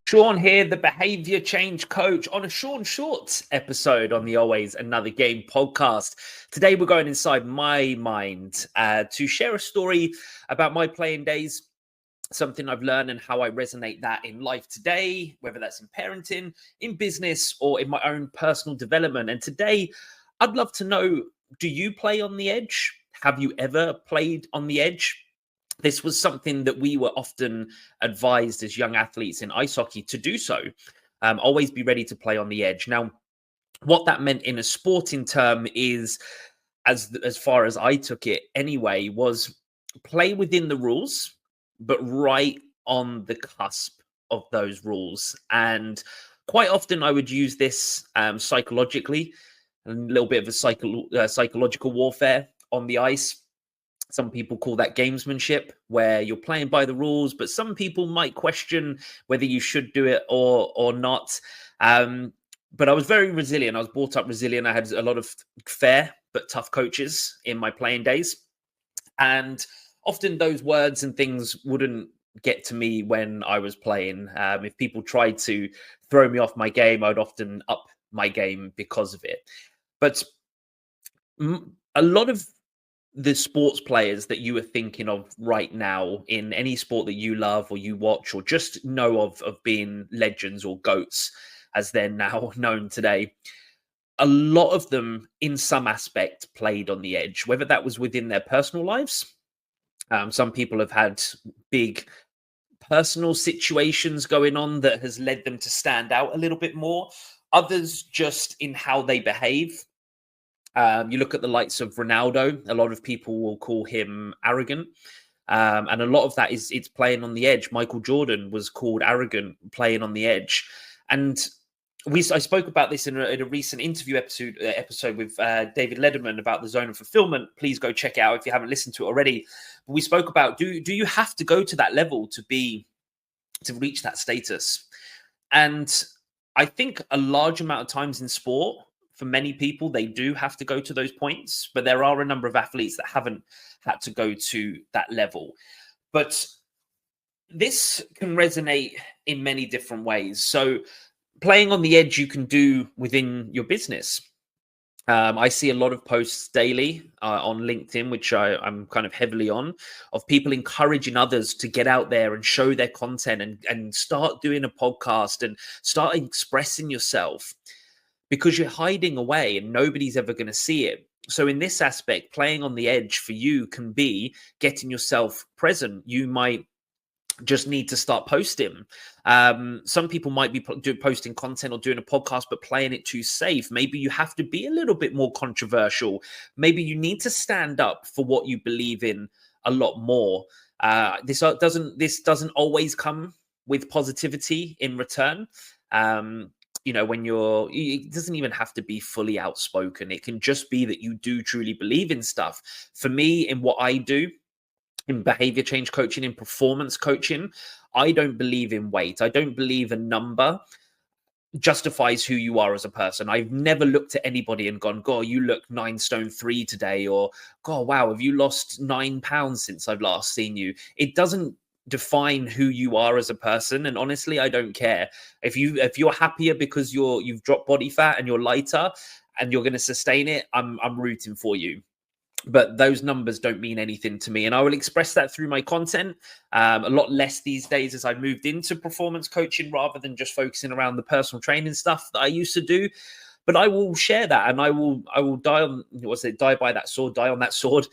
Shaun here, the behavior change coach, on a Shaun Shorts episode on the Always Another Game podcast. Today, we're going inside my mind to share a story about my playing days, something I've learned and how I resonate that in life today, whether that's in parenting, in business, or in my own personal development. And today, I'd love to know, do you play on the edge? Have you ever played on the edge? This was something that we were often advised as young athletes in ice hockey to do so. Always be ready to play on the edge. Now, what that meant in a sporting term is, as far as I took it anyway, was play within the rules, but right on the cusp of those rules. And quite often I would use this psychologically, a little bit of a psychological warfare on the ice. Some people call that gamesmanship, where you're playing by the rules, but some people might question whether you should do it or not. But I was very resilient. I was brought up resilient. I had a lot of fair but tough coaches in my playing days. And often those words and things wouldn't get to me when I was playing. If people tried to throw me off my game, I'd often up my game because of it. But a lot of the sports players that you are thinking of right now in any sport that you love or you watch or just know of being legends or GOATs, as they're now known today, a lot of them in some aspect played on the edge, whether that was within their personal lives. Some people have had big personal situations going on that has led them to stand out a little bit more. Others just in how they behave. You look at the likes of Ronaldo, a lot of people will call him arrogant. And a lot of that is it's playing on the edge. Michael Jordan was called arrogant, playing on the edge. And I spoke about this in a recent interview episode with David Letterman about the zone of fulfillment. Please go check it out if you haven't listened to it already. But we spoke about, do you have to go to that level to reach that status? And I think a large amount of times in sport, for many people, they do have to go to those points, but there are a number of athletes that haven't had to go to that level. But this can resonate in many different ways. So playing on the edge, you can do within your business. I see a lot of posts daily on LinkedIn, which I'm kind of heavily on, of people encouraging others to get out there and show their content and start doing a podcast and start expressing yourself, because you're hiding away and nobody's ever going to see it. So in this aspect, playing on the edge for you can be getting yourself present. You might just need to start posting. Some people might be posting content or doing a podcast, but playing it too safe. Maybe you have to be a little bit more controversial. Maybe you need to stand up for what you believe in a lot more. This doesn't always come with positivity in return. When it doesn't even have to be fully outspoken. It can just be that you do truly believe in stuff. For me, in what I do, in behavior change coaching, in performance coaching, I don't believe in weight. I don't believe a number justifies who you are as a person. I've never looked at anybody and gone, God, you look 9 stone 3 today, or God, wow, have you lost 9 pounds since I've last seen you? It doesn't define who you are as a person. And honestly, I don't care if you're happier because you've dropped body fat and you're lighter and you're going to sustain it. I'm rooting for you. But those numbers don't mean anything to me. And I will express that through my content a lot less these days as I moved into performance coaching rather than just focusing around the personal training stuff that I used to do. But I will share that, and I will die on that sword.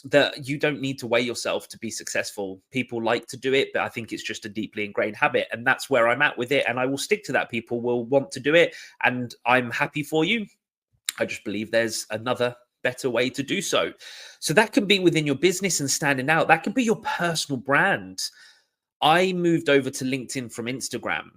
That you don't need to weigh yourself to be successful. People like to do it, but I think it's just a deeply ingrained habit, and that's where I'm at with it. And I will stick to that. People will want to do it, and I'm happy for you. I just believe there's another better way to do so. So that can be within your business and standing out. That can be your personal brand. I moved over to LinkedIn from Instagram.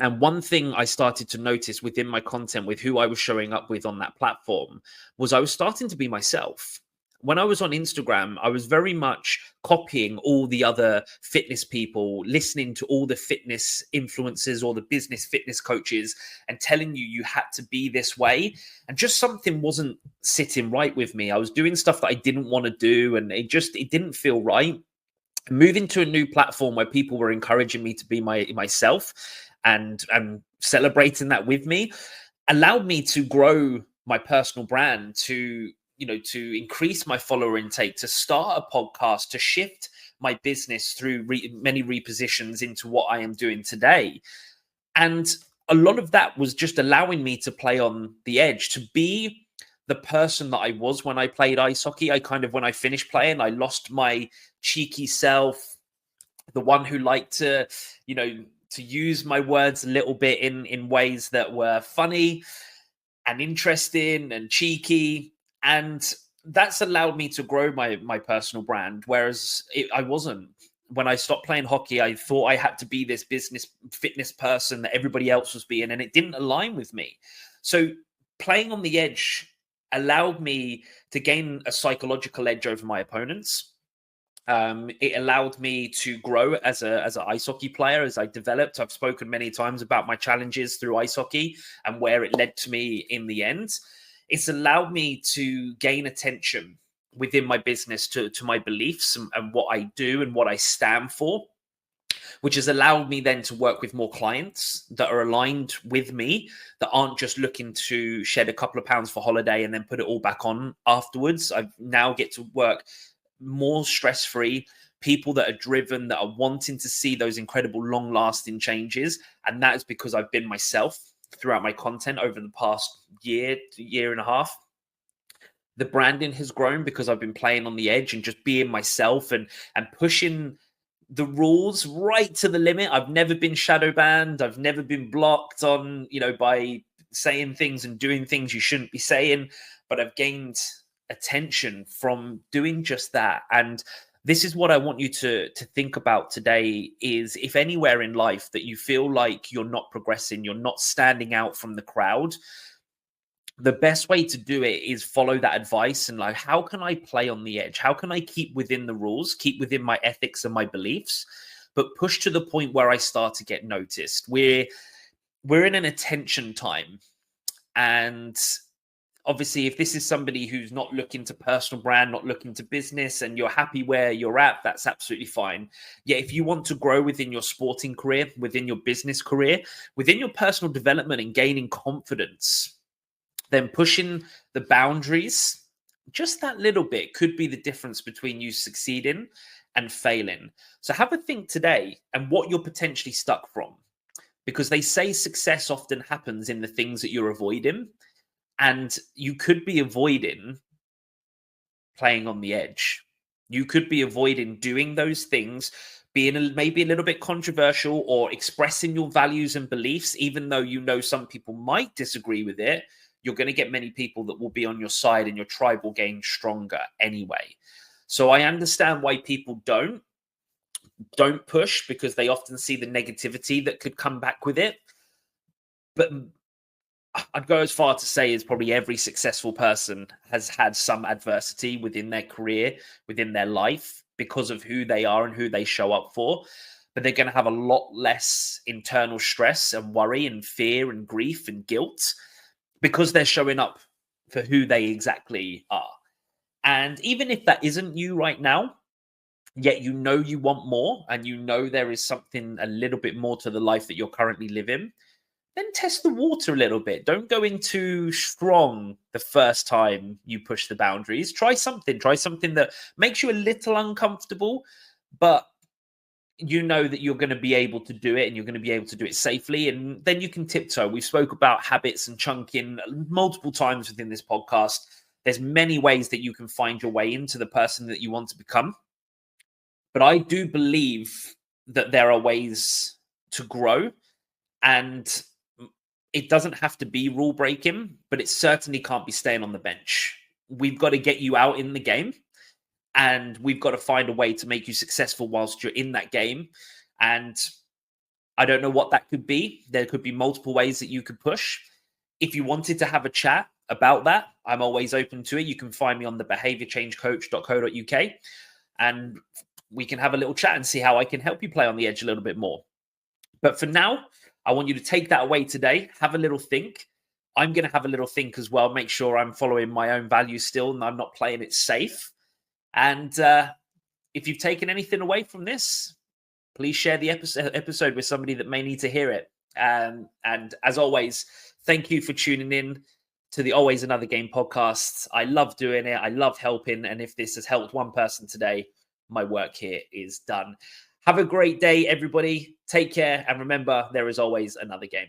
And one thing I started to notice within my content, with who I was showing up with on that platform, was I was starting to be myself. When I was on Instagram, I was very much copying all the other fitness people, listening to all the fitness influencers or the business fitness coaches and telling you had to be this way. And just something wasn't sitting right with me. I was doing stuff that I didn't want to do, and it didn't feel right. Moving to a new platform where people were encouraging me to be myself and celebrating that with me allowed me to grow my personal brand, to to increase my follower intake, to start a podcast, to shift my business through many repositions into what I am doing today. And a lot of that was just allowing me to play on the edge, to be the person that I was when I played ice hockey. When I finished playing, I lost my cheeky self, the one who liked to, to use my words a little bit in ways that were funny and interesting and cheeky. And that's allowed me to grow my personal brand. Whereas I wasn't. When I stopped playing hockey, I thought I had to be this business fitness person that everybody else was being, and it didn't align with me. So playing on the edge allowed me to gain a psychological edge over my opponents. It allowed me to grow as an ice hockey player as I developed. I've spoken many times about my challenges through ice hockey and where it led to me in the end. It's allowed me to gain attention within my business to my beliefs and what I do and what I stand for, which has allowed me then to work with more clients that are aligned with me, that aren't just looking to shed a couple of pounds for holiday and then put it all back on afterwards. I now get to work more stress-free, people that are driven, that are wanting to see those incredible long-lasting changes. And that is because I've been myself throughout my content over the past year and a half. The branding has grown because I've been playing on the edge and just being myself and pushing the rules right to the limit. I've never been shadow banned. I've never been blocked on, by saying things and doing things you shouldn't be saying, but I've gained attention from doing just that. And this is what I want you to think about today is, if anywhere in life that you feel like you're not progressing, you're not standing out from the crowd, the best way to do it is follow that advice and like, how can I play on the edge? How can I keep within the rules, keep within my ethics and my beliefs, but push to the point where I start to get noticed? We're in an attention time. And obviously, if this is somebody who's not looking to personal brand, not looking to business, and you're happy where you're at, that's absolutely fine. Yeah, if you want to grow within your sporting career, within your business career, within your personal development and gaining confidence, then pushing the boundaries just that little bit could be the difference between you succeeding and failing. So have a think today and what you're potentially stuck from, because they say success often happens in the things that you're avoiding. And you could be avoiding playing on the edge. You could be avoiding doing those things, being maybe a little bit controversial or expressing your values and beliefs, even though some people might disagree with it. You're going to get many people that will be on your side and your tribe will gain stronger anyway. So I understand why people don't push, because they often see the negativity that could come back with it. But I'd go as far to say is probably every successful person has had some adversity within their career, within their life, because of who they are and who they show up for. But they're going to have a lot less internal stress and worry and fear and grief and guilt, because they're showing up for who they exactly are. And even if that isn't you right now, yet you want more, and there is something a little bit more to the life that you're currently living, then test the water a little bit. Don't go in too strong the first time you push the boundaries. Try something that makes you a little uncomfortable, but that you're going to be able to do it, and you're going to be able to do it safely, and then you can tiptoe. We've spoke about habits and chunking multiple times within this podcast. There's many ways that you can find your way into the person that you want to become. But I do believe that there are ways to grow, and it doesn't have to be rule breaking, but it certainly can't be staying on the bench. We've got to get you out in the game, and we've got to find a way to make you successful whilst you're in that game. And I don't know what that could be. There could be multiple ways that you could push. If you wanted to have a chat about that, I'm always open to it. You can find me on the behaviorchangecoach.co.uk, and we can have a little chat and see how I can help you play on the edge a little bit more. But for now, I want you to take that away today. Have a little think. I'm going to have a little think as well. Make sure I'm following my own values still and I'm not playing it safe. And if you've taken anything away from this, please share the episode with somebody that may need to hear it. And as always, thank you for tuning in to the Always Another Game podcast. I love doing it. I love helping. And if this has helped one person today, my work here is done. Have a great day, everybody. Take care. And remember, there is always another game.